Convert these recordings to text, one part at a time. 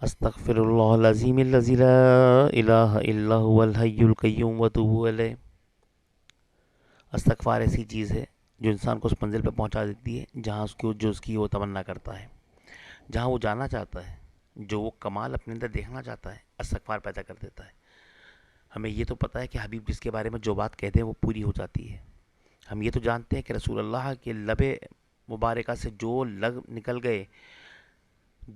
استغفر اللہ العظیم الذی لا الہ الا هو الحی القیوم واتوب الیہ۔ استغفار ایسی چیز ہے جو انسان کو اس منزل پہ پہنچا دیتی ہے جہاں اس کی وہ تمنا کرتا ہے، جہاں وہ جانا چاہتا ہے، جو وہ کمال اپنے اندر دیکھنا چاہتا ہے، استغفار پیدا کر دیتا ہے۔ ہمیں یہ تو پتہ ہے کہ حبیب جس کے بارے میں جو بات کہتے ہیں وہ پوری ہو جاتی ہے۔ ہم یہ تو جانتے ہیں کہ رسول اللہ کے لب مبارکہ سے جو لگ نکل گئے،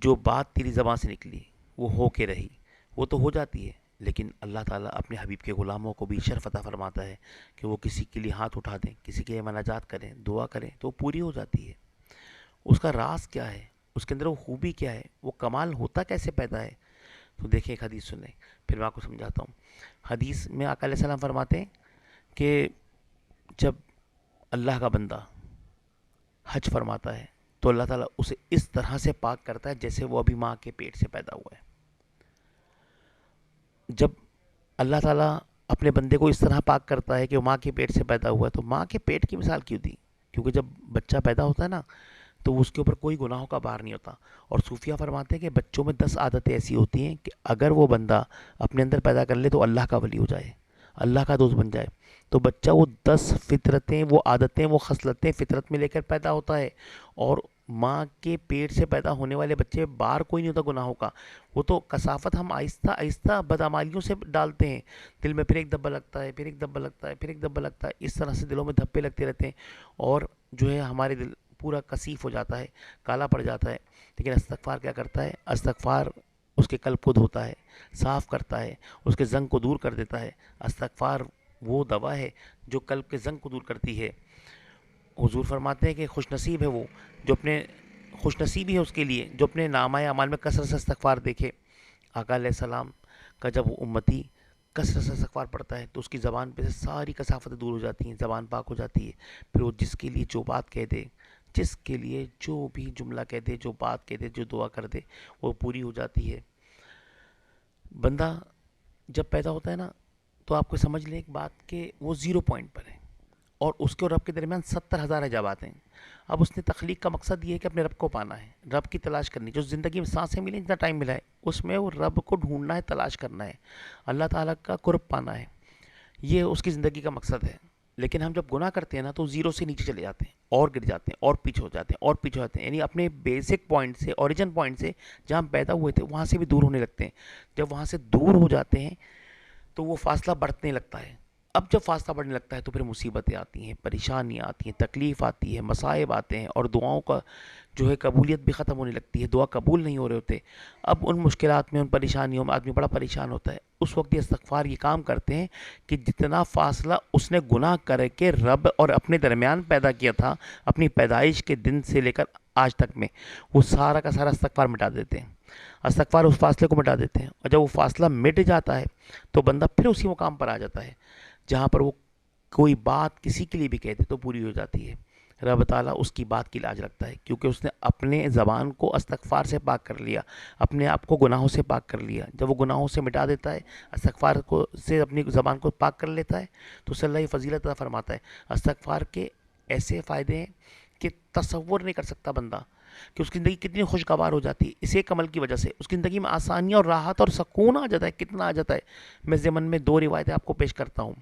جو بات تیری زبان سے نکلی وہ ہو کے رہی، وہ تو ہو جاتی ہے۔ لیکن اللہ تعالیٰ اپنے حبیب کے غلاموں کو بھی شرف عطا فرماتا ہے کہ وہ کسی کے لیے ہاتھ اٹھا دیں، کسی کے لیے مناجات کریں، دعا کریں تو وہ پوری ہو جاتی ہے۔ اس کا راز کیا ہے، اس کے اندر وہ خوبی کیا ہے، وہ کمال ہوتا کیسے پیدا ہے؟ تو دیکھیں ایک حدیث سنیں، پھر میں آپ کو سمجھاتا ہوں۔ حدیث میں آقا علیہ السلام فرماتے ہیں کہ جب اللہ کا بندہ حج فرماتا ہے تو اللہ تعالیٰ اسے اس طرح سے پاک کرتا ہے جیسے وہ ابھی ماں کے پیٹ سے پیدا ہوا ہے۔ جب اللہ تعالیٰ اپنے بندے کو اس طرح پاک کرتا ہے کہ وہ ماں کے پیٹ سے پیدا ہوا ہے، تو ماں کے پیٹ کی مثال کیوں دی؟ کیونکہ جب بچہ پیدا ہوتا ہے نا تو اس کے اوپر کوئی گناہوں کا بار نہیں ہوتا۔ اور صوفیہ فرماتے ہیں کہ بچوں میں 10 عادتیں ایسی ہوتی ہیں کہ اگر وہ بندہ اپنے اندر پیدا کر لے تو اللہ کا ولی ہو جائے، اللہ کا دوست بن جائے۔ تو بچہ وہ 10 فطرتیں، وہ عادتیں، وہ خصلتیں فطرت میں لے کر پیدا ہوتا ہے۔ اور ماں کے پیٹ سے پیدا ہونے والے بچے بار کوئی نہیں ہوتا گناہوں کا، وہ تو کثافت ہم آہستہ آہستہ بدعمالیوں سے ڈالتے ہیں۔ دل میں پھر ایک دبہ لگتا ہے، پھر ایک دبہ لگتا ہے، پھر ایک دبہ لگتا ہے، اس طرح سے دلوں میں دھبے لگتے رہتے ہیں، اور جو ہے ہمارے دل پورا کثیف ہو جاتا ہے، کالا پڑ جاتا ہے۔ لیکن استغفار کیا کرتا ہے؟ استغفار اس کے قلب کو دھوتا ہے، صاف کرتا ہے، اس کے زنگ کو دور کر دیتا ہے۔ استغفار وہ دوا ہے جو قلب کے زنگ کو دور کرتی ہے۔ حضور فرماتے ہیں کہ خوش نصیب ہے وہ جو اپنے خوش نصیبی ہے اس کے لیے جو اپنے نامہ اعمال میں کثرت سے استغفار دیکھے۔ آقا علیہ السلام کا جب وہ امتی کثرت سے استغفار پڑتا ہے تو اس کی زبان پہ سے ساری کثافتیں دور ہو جاتی ہیں، زبان پاک ہو جاتی ہے۔ پھر وہ جس کے لیے جو بات کہہ دے، جس کے لیے جو بھی جملہ کہہ دے، جو بات کہہ دے، جو دعا کر دے، وہ پوری ہو جاتی ہے۔ بندہ جب پیدا ہوتا ہے نا تو آپ کو سمجھ لیں ایک بات کہ وہ زیرو پوائنٹ پر ہے، اور اس کے اور رب کے درمیان 70,000 حجابات ہیں۔ اب اس نے تخلیق کا مقصد یہ ہے کہ اپنے رب کو پانا ہے، رب کی تلاش کرنی، جو زندگی میں سانسیں ملیں، جتنا ٹائم ملا ہے اس میں وہ رب کو ڈھونڈنا ہے، تلاش کرنا ہے، اللہ تعالیٰ کا قرب پانا ہے، یہ اس کی زندگی کا مقصد ہے۔ لیکن ہم جب گناہ کرتے ہیں نا تو زیرو سے نیچے چلے جاتے ہیں، اور گر جاتے ہیں، اور پیچھے ہو جاتے ہیں، اور پیچھے ہو جاتے ہیں، یعنی اپنے بیسک پوائنٹ سے، اوریجن پوائنٹ سے جہاں ہم پیدا ہوئے تھے وہاں سے بھی دور ہونے لگتے ہیں۔ جب وہاں سے دور ہو جاتے ہیں تو وہ فاصلہ بڑھنے لگتا ہے۔ اب جب فاصلہ بڑھنے لگتا ہے تو پھر مصیبتیں آتی ہیں، پریشانیاں آتی ہیں، تکلیف آتی ہے، مصائب آتے ہیں، اور دعاؤں کا جو ہے قبولیت بھی ختم ہونے لگتی ہے، دعا قبول نہیں ہو رہے ہوتے۔ اب ان مشکلات میں، ان پریشانیوں میں آدمی بڑا پریشان ہوتا ہے۔ اس وقت یہ استغفار یہ کام کرتے ہیں کہ جتنا فاصلہ اس نے گناہ کر کے رب اور اپنے درمیان پیدا کیا تھا اپنی پیدائش کے دن سے لے کر آج تک میں، وہ سارا کا سارا استغفار مٹا دیتے ہیں۔ استغفار اس فاصلے کو مٹا دیتے ہیں، اور جب وہ فاصلہ مٹ جاتا ہے تو بندہ پھر اسی مقام پر آ جاتا ہے جہاں پر وہ کوئی بات کسی کے لیے بھی کہتے تو پوری ہو جاتی ہے۔ رب تعالیٰ اس کی بات کی لاج رکھتا ہے کیونکہ اس نے اپنے زبان کو استغفار سے پاک کر لیا، اپنے آپ کو گناہوں سے پاک کر لیا۔ جب وہ گناہوں سے مٹا دیتا ہے، استغفار کو سے اپنی زبان کو پاک کر لیتا ہے، تو صلی اللہ فضیلت عطا فرماتا ہے۔ استغفار کے ایسے فائدے ہیں کہ تصور نہیں کر سکتا بندہ کہ اس کی زندگی کتنی خوشگوار ہو جاتی ہے اس ایک عمل کی وجہ سے۔ اس کی زندگی میں آسانیاں اور راحت اور سکون آ جاتا ہے، کتنا آ جاتا ہے۔ میں ضمن میں 2 روایتیں آپ کو پیش کرتا ہوں۔